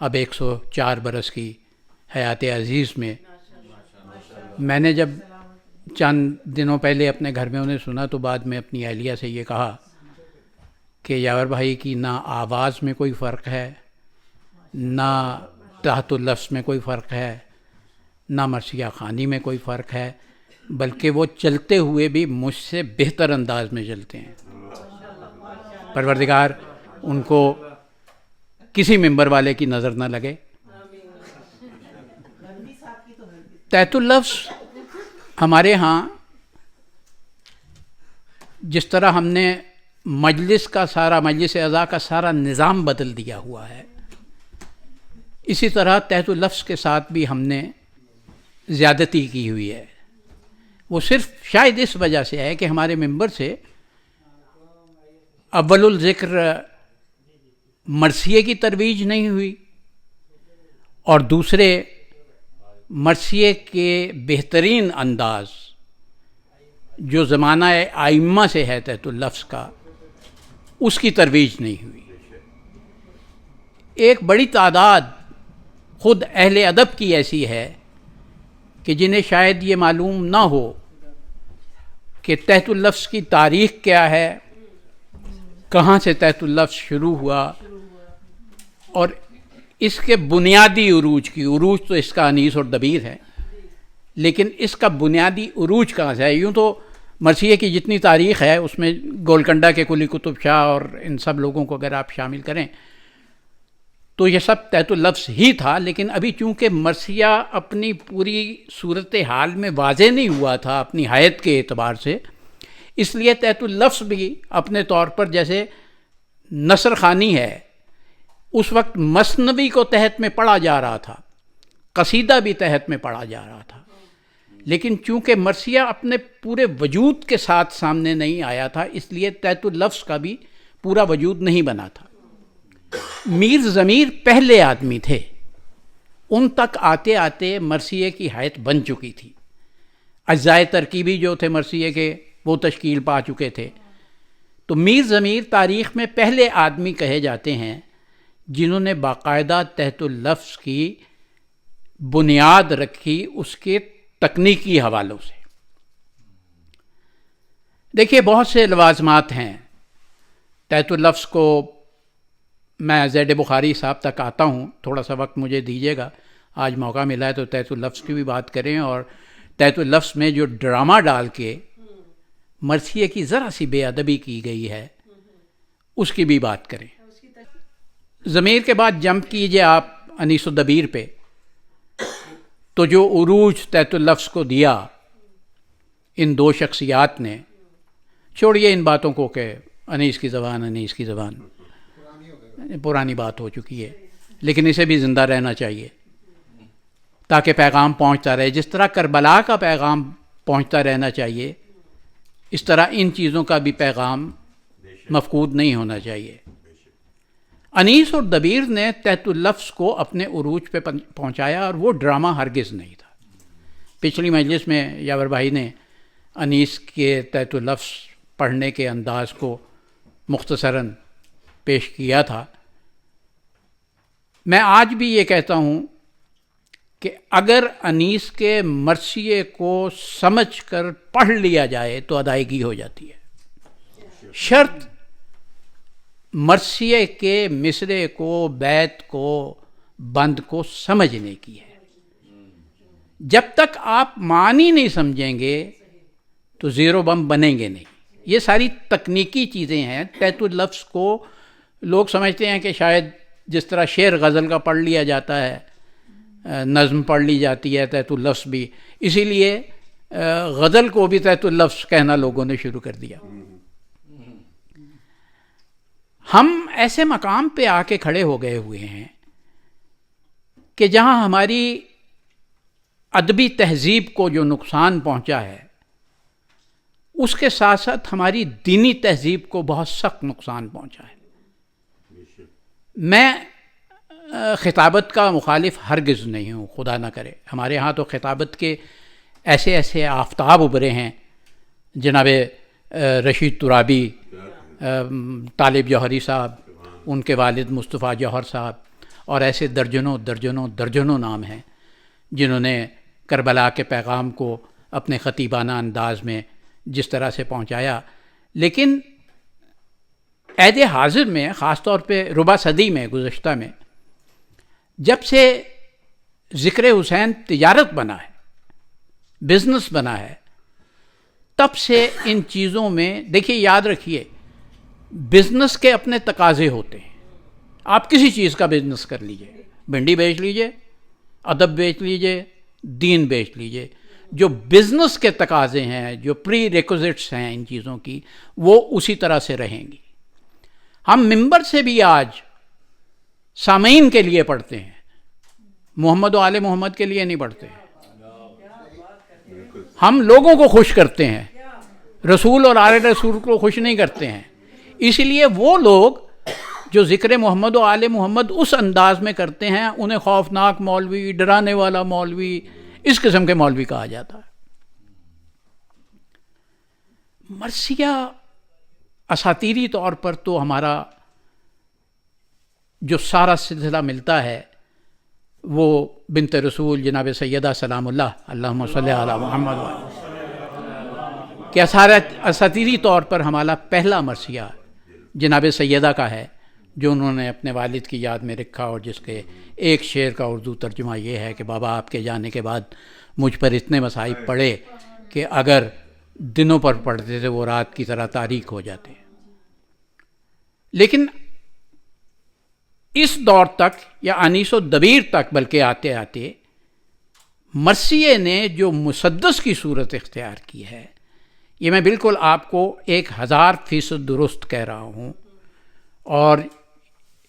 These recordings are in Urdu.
اب 104 برس کی حیات عزیز میں نے جب چند دنوں پہلے اپنے گھر میں انہیں سنا تو بعد میں اپنی اہلیہ سے یہ کہا کہ یاور بھائی کی نہ آواز میں کوئی فرق ہے، نہ تحت اللفظ میں کوئی فرق ہے، نہ مرثیہ خوانی میں کوئی فرق ہے، بلکہ وہ چلتے ہوئے بھی مجھ سے بہتر انداز میں چلتے ہیں۔ پروردگار ان کو کسی ممبر والے کی نظر نہ لگے۔ تحت اللفظ ہمارے ہاں جس طرح ہم نے مجلس اعضاء کا سارا نظام بدل دیا ہوا ہے، اسی طرح تحت اللفظ کے ساتھ بھی ہم نے زیادتی کی ہوئی ہے۔ وہ صرف شاید اس وجہ سے ہے کہ ہمارے ممبر سے اول الذکر مرثیے کی ترویج نہیں ہوئی، اور دوسرے مرثیے کے بہترین انداز جو زمانہ ائمہ سے ہے تحت اللفظ کا، اس کی ترویج نہیں ہوئی۔ ایک بڑی تعداد خود اہل ادب کی ایسی ہے کہ جنہیں شاید یہ معلوم نہ ہو کہ تحت اللفظ کی تاریخ کیا ہے، کہاں سے تحت اللفظ شروع ہوا، اور اس کے بنیادی عروج تو اس کا انیس اور دبیر ہے، لیکن اس کا بنیادی عروج کہاں سے ہے۔ یوں تو مرثیے کی جتنی تاریخ ہے اس میں گولکنڈہ کے قلی قطب شاہ اور ان سب لوگوں کو اگر آپ شامل کریں تو یہ سب تحت اللفظ ہی تھا، لیکن ابھی چونکہ مرثیہ اپنی پوری صورتحال میں واضح نہیں ہوا تھا اپنی حیت کے اعتبار سے، اس لیے تحت اللفظ بھی اپنے طور پر جیسے نثر خوانی ہے، اس وقت مثنوی کو تحت میں پڑھا جا رہا تھا، قصیدہ بھی تحت میں پڑھا جا رہا تھا، لیکن چونکہ مرثیہ اپنے پورے وجود کے ساتھ سامنے نہیں آیا تھا، اس لیے تحت اللفظ کا بھی پورا وجود نہیں بنا تھا۔ میر ضمیر پہلے آدمی تھے، ان تک آتے آتے مرثیے کی حیت بن چکی تھی، اجزائے ترکیبی جو تھے مرثیے کے وہ تشکیل پا چکے تھے، تو میر ضمیر تاریخ میں پہلے آدمی کہے جاتے ہیں جنہوں نے باقاعدہ تحت اللفظ کی بنیاد رکھی اس کے تکنیکی حوالوں سے۔ دیکھیے بہت سے لوازمات ہیں تحت اللفظ کو، میں زید بخاری صاحب تک آتا ہوں، تھوڑا سا وقت مجھے دیجیے گا، آج موقع ملا ہے تو تحت اللفظ کی بھی بات کریں، اور تحت اللفظ میں جو ڈرامہ ڈال کے مرثیے کی ذرا سی بے ادبی کی گئی ہے اس کی بھی بات کریں۔ ضمیر کے بعد جمپ کیجئے آپ انیس و دبیر پہ، تو جو عروج تحت اللفظ کو دیا ان دو شخصیات نے، چھوڑیے ان باتوں کو کہ انیس کی زبان پرانی بات ہو چکی ہے، لیکن اسے بھی زندہ رہنا چاہیے تاکہ پیغام پہنچتا رہے۔ جس طرح کربلا کا پیغام پہنچتا رہنا چاہیے، اس طرح ان چیزوں کا بھی پیغام مفقود نہیں ہونا چاہیے۔ انیس اور دبیر نے تحت اللفظ کو اپنے عروج پہ پہنچایا، اور وہ ڈرامہ ہرگز نہیں تھا۔ پچھلی مجلس میں یاور بھائی نے انیس کے تحت اللفظ پڑھنے کے انداز کو مختصراً پیش کیا تھا۔ میں آج بھی یہ کہتا ہوں کہ اگر انیس کے مرثیے کو سمجھ کر پڑھ لیا جائے تو ادائیگی ہو جاتی ہے، شرط مرثیے کے مصرے کو، بیت کو، بند کو سمجھنے کی ہے۔ جب تک آپ معنی نہیں سمجھیں گے تو زیرو بم بنیں گے نہیں۔ یہ ساری تکنیکی چیزیں ہیں۔ تحت اللفظ کو لوگ سمجھتے ہیں کہ شاید جس طرح شعر غزل کا پڑھ لیا جاتا ہے، نظم پڑھ لی جاتی ہے، تحت اللفظ بھی، اسی لیے غزل کو بھی تحت اللفظ کہنا لوگوں نے شروع کر دیا۔ ہم ایسے مقام پہ آ کے کھڑے ہو گئے ہوئے ہیں کہ جہاں ہماری ادبی تہذیب کو جو نقصان پہنچا ہے، اس کے ساتھ ساتھ ہماری دینی تہذیب کو بہت سخت نقصان پہنچا ہے۔ میں خطابت کا مخالف ہرگز نہیں ہوں، خدا نہ کرے۔ ہمارے ہاں تو خطابت کے ایسے ایسے آفتاب ابھرے ہیں، جناب رشید ترابی، طالب جوہری صاحب، ان کے والد مصطفیٰ جوہر صاحب، اور ایسے درجنوں درجنوں درجنوں نام ہیں جنہوں نے کربلا کے پیغام کو اپنے خطیبانہ انداز میں جس طرح سے پہنچایا. لیکن عہد حاضر میں خاص طور پہ ربع صدی میں گزشتہ میں جب سے ذکر حسین تجارت بنا ہے، بزنس بنا ہے، تب سے ان چیزوں میں دیکھیے، یاد رکھیے، بزنس کے اپنے تقاضے ہوتے ہیں. آپ کسی چیز کا بزنس کر لیجئے، بھنڈی بیچ لیجئے، ادب بیچ لیجئے، دین بیچ لیجئے، جو بزنس کے تقاضے ہیں، جو پری ریکوزٹس ہیں ان چیزوں کی، وہ اسی طرح سے رہیں گی. ہم ممبر سے بھی آج سامعین کے لیے پڑھتے ہیں، محمد و آل محمد کے لیے نہیں پڑھتے ہیں. ہم لوگوں کو خوش کرتے ہیں، رسول اور آل رسول کو خوش نہیں کرتے ہیں. اس لیے وہ لوگ جو ذکر محمد و آل محمد اس انداز میں کرتے ہیں، انہیں خوفناک مولوی، ڈرانے والا مولوی، اس قسم کے مولوی کہا جاتا ہے. مرثیہ اساطیری طور پر تو ہمارا جو سارا سلسلہ ملتا ہے وہ بنت رسول جناب سیدہ سلام اللہ اللہم صلی علی محمد کہ اساطیری طور پر ہمارا پہلا مرثیہ جناب سیدہ کا ہے، جو انہوں نے اپنے والد کی یاد میں رکھا، اور جس کے ایک شعر کا اردو ترجمہ یہ ہے کہ بابا آپ کے جانے کے بعد مجھ پر اتنے مصائب پڑے کہ اگر دنوں پر پڑھتے تھے وہ رات کی طرح تاریک ہو جاتے. لیکن اس دور تک یا انیس و دبیر تک بلکہ آتے آتے مرثیے نے جو مسدس کی صورت اختیار کی ہے، یہ میں بالکل آپ کو 1000% درست کہہ رہا ہوں، اور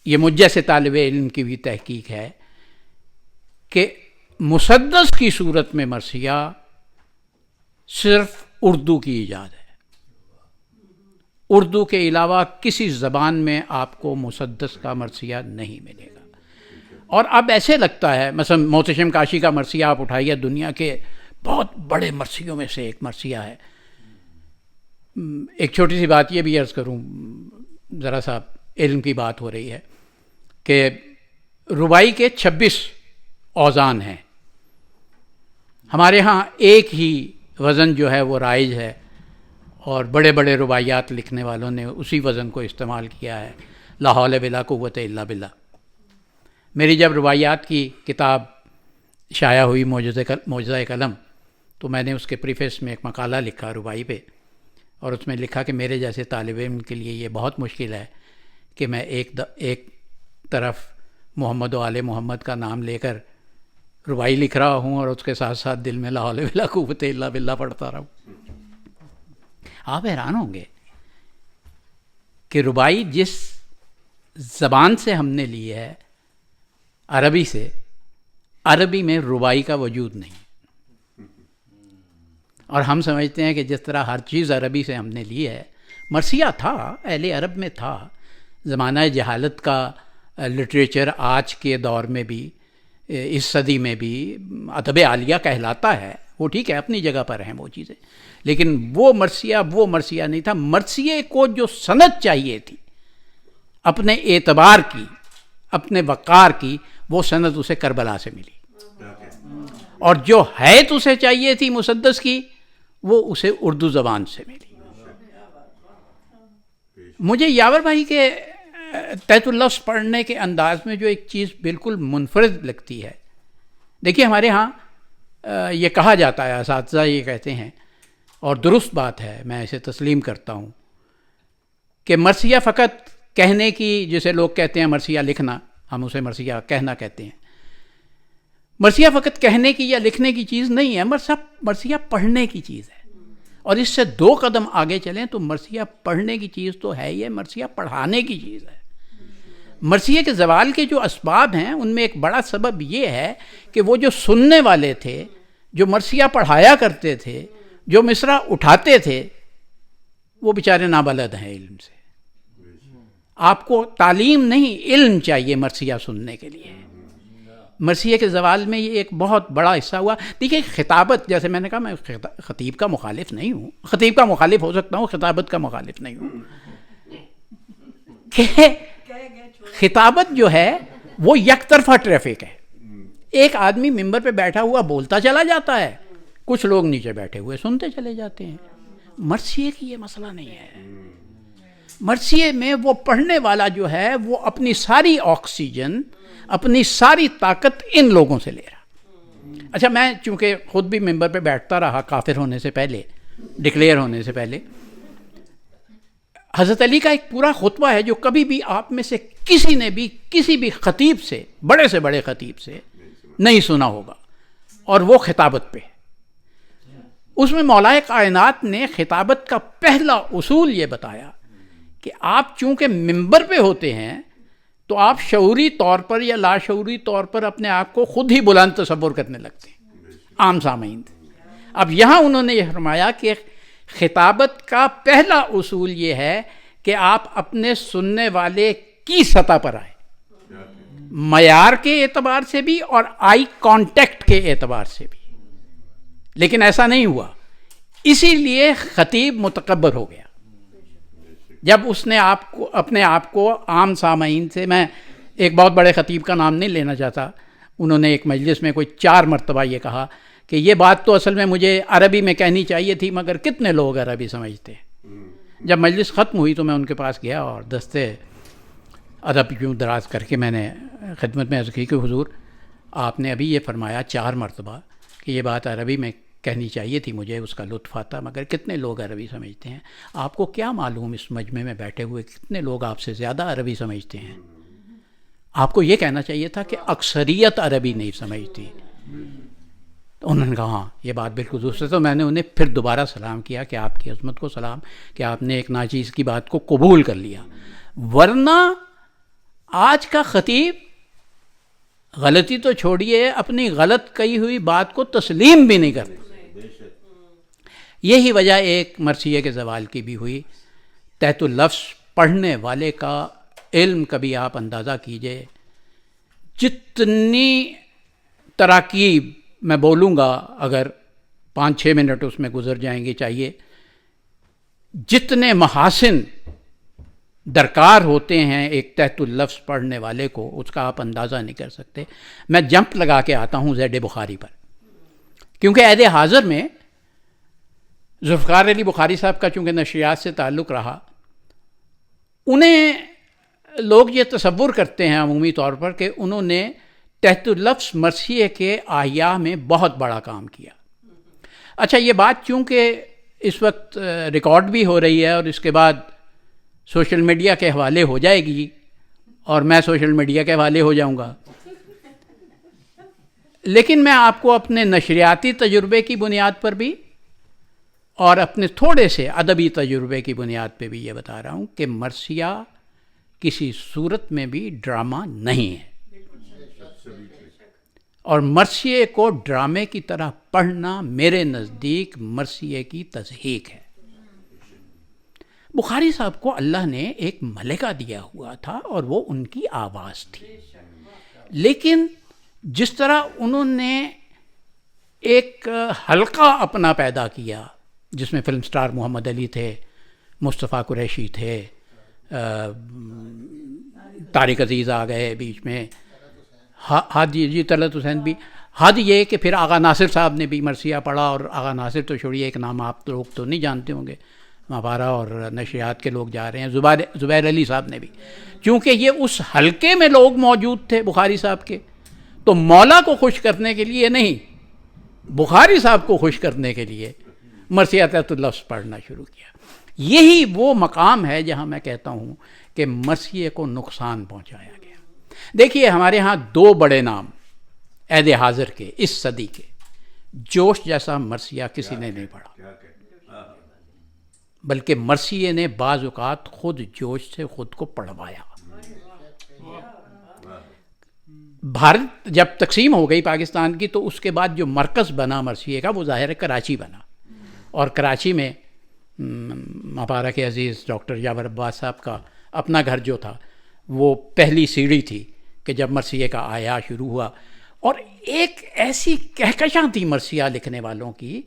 یہ مجھ جیسے طالب علم کی بھی تحقیق ہے کہ مسدس کی صورت میں مرثیہ صرف اردو کی ایجاد ہے. اردو کے علاوہ کسی زبان میں آپ کو مسدس کا مرثیہ نہیں ملے گا. اور اب ایسے لگتا ہے، مثلا محتشم کاشی کا مرثیہ آپ اٹھائیے، دنیا کے بہت بڑے مرثیوں میں سے ایک مرثیہ ہے. ایک چھوٹی سی بات یہ بھی عرض کروں، ذرا سا علم کی بات ہو رہی ہے، کہ رباعی کے 26 اوزان ہیں. ہمارے ہاں ایک ہی وزن جو ہے وہ رائج ہے، اور بڑے بڑے رباعیات لکھنے والوں نے اسی وزن کو استعمال کیا ہے، لا حول ولا قوت الا باللہ. میری جب رباعیات کی کتاب شائع ہوئی معجزہ قلم، تو میں نے اس کے پریفیس میں ایک مقالہ لکھا رباعی پہ، اور اس میں لکھا کہ میرے جیسے طالب علم کے لیے یہ بہت مشکل ہے کہ میں ایک طرف محمد و آل محمد کا نام لے کر رباعی لکھ رہا ہوں اور اس کے ساتھ ساتھ دل میں لا حول ولا قوت الا باللہ پڑھتا رہا ہوں. آپ حیران ہوں گے کہ رباعی جس زبان سے ہم نے لی ہے، عربی سے، عربی میں رباعی کا وجود نہیں. اور ہم سمجھتے ہیں کہ جس طرح ہر چیز عربی سے ہم نے لی ہے، مرثیہ تھا، اہل عرب میں تھا. زمانہ جہالت کا لٹریچر آج کے دور میں بھی، اس صدی میں بھی ادب عالیہ کہلاتا ہے، وہ ٹھیک ہے، اپنی جگہ پر ہیں وہ چیزیں، لیکن وہ مرثیہ نہیں تھا. مرثیے کو جو سند چاہیے تھی اپنے اعتبار کی، اپنے وقار کی، وہ سند اسے کربلا سے ملی. اور جو حیت اسے چاہیے تھی مسدس کی، وہ اسے اردو زبان سے ملی. مجھے یاور بھائی کے تحت اللفظ پڑھنے کے انداز میں جو ایک چیز بالکل منفرد لگتی ہے، دیکھیے ہمارے ہاں یہ کہا جاتا ہے، اساتذہ یہ کہتے ہیں، اور درست بات ہے، میں اسے تسلیم کرتا ہوں، کہ مرثیہ فقط کہنے کی، جسے لوگ کہتے ہیں مرثیہ لکھنا، ہم اسے مرثیہ کہنا کہتے ہیں. مرثیہ فقط کہنے کی یا لکھنے کی چیز نہیں ہے، مرثیہ پڑھنے کی چیز ہے. اور اس سے 2 قدم آگے چلیں تو مرثیہ پڑھنے کی چیز تو ہے ہی، مرثیہ پڑھانے کی چیز ہے. مرثیے کے زوال کے جو اسباب ہیں، ان میں ایک بڑا سبب یہ ہے کہ وہ جو سننے والے تھے، جو مرثیہ پڑھایا کرتے تھے، جو مصرع اٹھاتے تھے، وہ بیچارے نابلد ہیں علم سے. آپ کو تعلیم نہیں، علم چاہیے مرثیہ سننے کے لیے. مرثیے کے زوال میں یہ ایک بہت بڑا حصہ ہوا. دیکھیے خطابت، جیسے میں نے کہا، میں خطیب کا مخالف نہیں ہوں، خطیب کا مخالف ہو سکتا ہوں، خطابت کا مخالف نہیں ہوں. کہ خطابت جو ہے وہ یک طرفہ ٹریفک ہے. ایک آدمی ممبر پہ بیٹھا ہوا بولتا چلا جاتا ہے, کچھ لوگ نیچے بیٹھے ہوئے سنتے چلے جاتے ہیں. مرثیے کی یہ مسئلہ نہیں ہے. مرثیے میں وہ پڑھنے والا جو ہے وہ اپنی ساری آکسیجن, اپنی ساری طاقت ان لوگوں سے لے رہا. اچھا, میں چونکہ خود بھی ممبر پہ بیٹھتا رہا کافر ہونے سے پہلے, ڈکلیئر ہونے سے پہلے, حضرت علی کا ایک پورا خطبہ ہے جو کبھی بھی آپ میں سے کسی نے بھی کسی بھی خطیب سے بڑے خطیب سے نہیں سنا ہوگا, اور وہ خطابت پہ. اس میں مولائے کائنات نے خطابت کا پہلا اصول یہ بتایا کہ آپ چونکہ ممبر پہ ہوتے ہیں تو آپ شعوری طور پر یا لاشعوری طور پر اپنے آپ کو خود ہی بلند تصور کرنے لگتے ہیں عام سامعین. اب یہاں انہوں نے یہ فرمایا کہ خطابت کا پہلا اصول یہ ہے کہ آپ اپنے سننے والے کی سطح پر آئیں, معیار کے اعتبار سے بھی اور آئی کانٹیکٹ کے اعتبار سے بھی. لیکن ایسا نہیں ہوا, اسی لیے خطیب متکبر ہو گیا جب اس نے اپنے آپ کو عام سامعین سے, میں ایک بہت بڑے خطیب کا نام نہیں لینا چاہتا, انہوں نے ایک مجلس میں کوئی 4 مرتبہ یہ کہا کہ یہ بات تو اصل میں مجھے عربی میں کہنی چاہیے تھی مگر کتنے لوگ عربی سمجھتے ہیں. جب مجلس ختم ہوئی تو میں ان کے پاس گیا اور دستے ادب یوں دراز کر کے میں نے خدمت میں عرض کی کہ حضور آپ نے ابھی یہ فرمایا 4 مرتبہ کہ یہ بات عربی میں کہنی چاہیے تھی, مجھے اس کا لطف آتا مگر کتنے لوگ عربی سمجھتے ہیں. آپ کو کیا معلوم اس مجمع میں بیٹھے ہوئے کتنے لوگ آپ سے زیادہ عربی سمجھتے ہیں. آپ کو یہ کہنا چاہیے تھا کہ اکثریت عربی نہیں سمجھتی. تو انہوں نے کہا ہاں یہ بات بالکل درست ہے. تو میں نے انہیں پھر دوبارہ سلام کیا کہ آپ کی عظمت کو سلام کہ آپ نے ایک ناچیز کی بات کو قبول کر لیا, ورنہ آج کا خطیب غلطی تو چھوڑیے اپنی غلط کہی ہوئی بات کو تسلیم بھی نہیں کرتا. یہی وجہ ایک مرثیے کے زوال کی بھی ہوئی. تحت اللفظ پڑھنے والے کا علم کبھی آپ اندازہ کیجئے, جتنی تراکیب میں بولوں گا اگر 5-6 منٹ اس میں گزر جائیں گے چاہیے, جتنے محاسن درکار ہوتے ہیں ایک تحت اللفظ پڑھنے والے کو, اس کا آپ اندازہ نہیں کر سکتے. میں جمپ لگا کے آتا ہوں زید بخاری پر, کیونکہ عہد حاضر میں ذوالفقار علی بخاری صاحب کا چونکہ نشریات سے تعلق رہا, انہیں لوگ یہ تصور کرتے ہیں عمومی طور پر کہ انہوں نے تحت اللفظ مرثیے کے احیاء میں بہت بڑا کام کیا. اچھا, یہ بات چونکہ اس وقت ریکارڈ بھی ہو رہی ہے اور اس کے بعد سوشل میڈیا کے حوالے ہو جائے گی اور میں سوشل میڈیا کے حوالے ہو جاؤں گا, لیکن میں آپ کو اپنے نشریاتی تجربے کی بنیاد پر بھی اور اپنے تھوڑے سے ادبی تجربے کی بنیاد پہ بھی یہ بتا رہا ہوں کہ مرثیہ کسی صورت میں بھی ڈرامہ نہیں ہے, اور مرثیے کو ڈرامے کی طرح پڑھنا میرے نزدیک مرثیے کی تضحیک ہے. بخاری صاحب کو اللہ نے ایک ملکہ دیا ہوا تھا اور وہ ان کی آواز تھی, لیکن جس طرح انہوں نے ایک حلقہ اپنا پیدا کیا جس میں فلم سٹار محمد علی تھے, مصطفیٰ قریشی تھے, طارق عزیز آ گئے بیچ میں, جی طلعت حسین بھی, حد یہ کہ پھر آغا ناصر صاحب نے بھی مرثیہ پڑھا, اور آغا ناصر تو چھوڑیے ایک نام آپ لوگ تو نہیں جانتے ہوں گے, ماپارا اور نشریات کے لوگ جا رہے ہیں, زبیر علی صاحب نے بھی, چونکہ یہ اس حلقے میں لوگ موجود تھے بخاری صاحب کے, تو مولا کو خوش کرنے کے لیے نہیں, بخاری صاحب کو خوش کرنے کے لیے مرثیہ تحت اللفظ پڑھنا شروع کیا. یہی وہ مقام ہے جہاں میں کہتا ہوں کہ مرثیے کو نقصان پہنچایا گیا. دیکھیے ہمارے ہاں 2 بڑے نام عہد حاضر کے اس صدی کے, جوش جیسا مرثیہ کسی نے نہیں پڑھا, بلکہ مرثیے نے بعض اوقات خود جوش سے خود کو پڑھوایا. بھارت جب تقسیم ہو گئی پاکستان کی تو اس کے بعد جو مرکز بنا مرثیے کا وہ ظاہر ہے کراچی بنا, اور کراچی میں ماپارا کے عزیز ڈاکٹر یاور عباس صاحب کا اپنا گھر جو تھا وہ پہلی سیڑھی تھی کہ جب مرثیے کا آیا شروع ہوا, اور ایک ایسی کہکشاں تھی مرثیہ لکھنے والوں کی,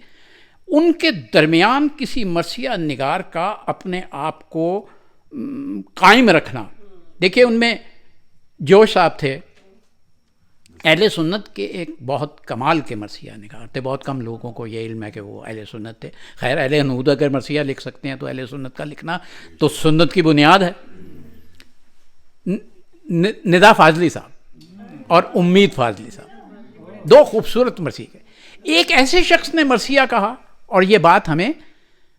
ان کے درمیان کسی مرثیہ نگار کا اپنے آپ کو قائم رکھنا. دیکھیے ان میں جوش صاحب تھے, اہل سنت کے ایک بہت کمال کے مرثیہ نگار تھے. بہت کم لوگوں کو یہ علم ہے کہ وہ اہل سنت تھے. خیر اہل ہنود اگر مرثیہ لکھ سکتے ہیں تو اہل سنت کا لکھنا تو سنت کی بنیاد ہے. ندا فاضلی صاحب اور امید فاضلی صاحب دو خوبصورت مرثیے. ایک ایسے شخص نے مرثیہ کہا, اور یہ بات ہمیں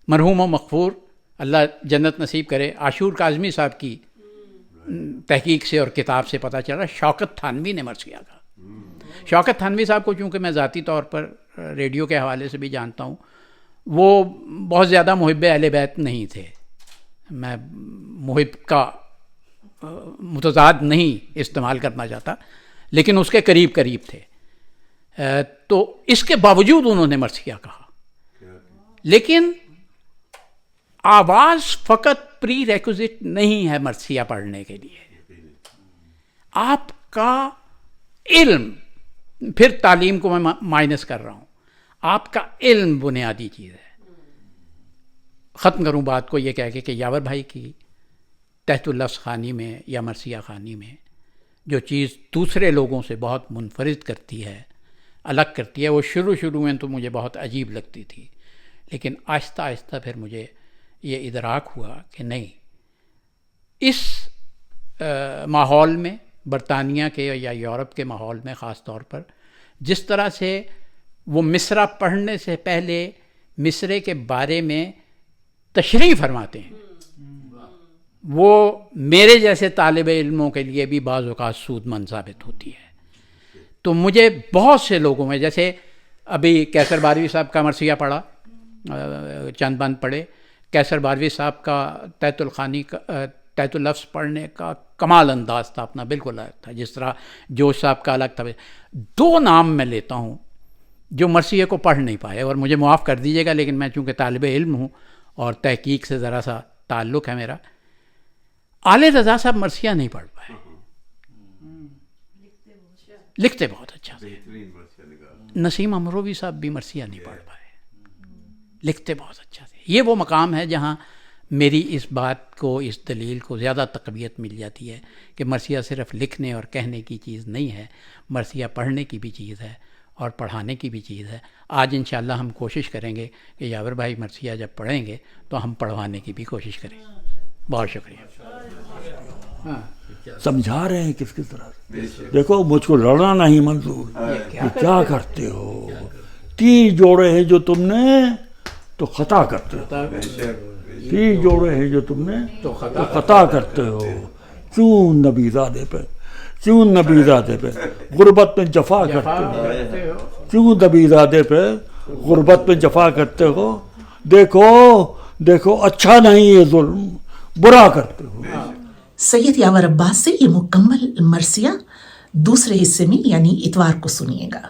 مرحوم و مغفور اللہ جنت نصیب کرے عاشور کاظمی صاحب کی تحقیق سے اور کتاب سے پتہ چلا, شوکت تھانوی نے مرثیہ کہا. شوکت تھانوی صاحب کو چونکہ میں ذاتی طور پر ریڈیو کے حوالے سے بھی جانتا ہوں, وہ بہت زیادہ محب اہل بیت نہیں تھے. میں محب کا متضاد نہیں استعمال کرنا چاہتا, لیکن اس کے قریب قریب تھے. تو اس کے باوجود انہوں نے مرثیہ کہا, لیکن آواز فقط پری ریکوزٹ نہیں ہے مرثیہ پڑھنے کے لیے. آپ کا علم, پھر تعلیم کو میں مائنس کر رہا ہوں, آپ کا علم بنیادی چیز ہے. ختم کروں بات کو یہ کہہ کے کہ یاور بھائی کی تحت اللفظ خوانی میں یا مرثیہ خوانی میں جو چیز دوسرے لوگوں سے بہت منفرد کرتی ہے, الگ کرتی ہے, وہ شروع میں تو مجھے بہت عجیب لگتی تھی, لیکن آہستہ آہستہ پھر مجھے یہ ادراک ہوا کہ نہیں, اس ماحول میں, برطانیہ کے یا یورپ کے ماحول میں خاص طور پر, جس طرح سے وہ مصرع پڑھنے سے پہلے مصرے کے بارے میں تشریح فرماتے ہیں, وہ میرے جیسے طالب علموں کے لیے بھی بعض اوقات سود مند ثابت ہوتی ہے. تو مجھے بہت سے لوگوں میں, جیسے ابھی کیسر باروی صاحب کا مرثیہ پڑھا, چند بند پڑھے, کیسر باروی صاحب کا تحت الخانی کا تحت اللفظ پڑھنے کا کمال انداز تھا اپنا, بالکل الگ تھا, جس طرح جوش صاحب کا الگ تھا. دو نام میں لیتا ہوں جو مرثیے کو پڑھ نہیں پائے, اور مجھے معاف کر دیجیے گا لیکن میں چونکہ طالب علم ہوں اور تحقیق سے ذرا سا تعلق ہے میرا. آل رضا صاحب مرثیہ نہیں پڑھ پائے, لکھتے بہت اچھا تھے. نسیم امروی صاحب بھی مرثیہ نہیں پڑھ پائے, لکھتے بہت اچھا تھے. یہ وہ مقام ہے جہاں میری اس بات کو, اس دلیل کو زیادہ تقویت مل جاتی ہے کہ مرثیہ صرف لکھنے اور کہنے کی چیز نہیں ہے, مرثیہ پڑھنے کی بھی چیز ہے اور پڑھانے کی بھی چیز ہے. آج انشاءاللہ ہم کوشش کریں گے کہ یاور بھائی مرثیہ جب پڑھیں گے تو ہم پڑھوانے کی بھی کوشش کریں. بہت شکریہ. سمجھا رہے ہیں کس طرح سے. دیکھو مجھ کو لڑنا نہیں منظور, کہ کیا کرتے ہو, تیر جوڑے ہیں جو تم نے تو خطا کرتے ہو, تیر جوڑے ہیں جو تم نے تو خطا کرتے ہو. کیوں نبی زادے پہ غربت میں جفا کرتے ہو, کیوں نبی زادے پہ غربت میں جفا کرتے ہو. دیکھو اچھا نہیں یہ ظلم, برا کرتے ہو. سید یاور عباس سے یہ مکمل مرثیہ دوسرے حصے میں یعنی اتوار کو سنیے گا.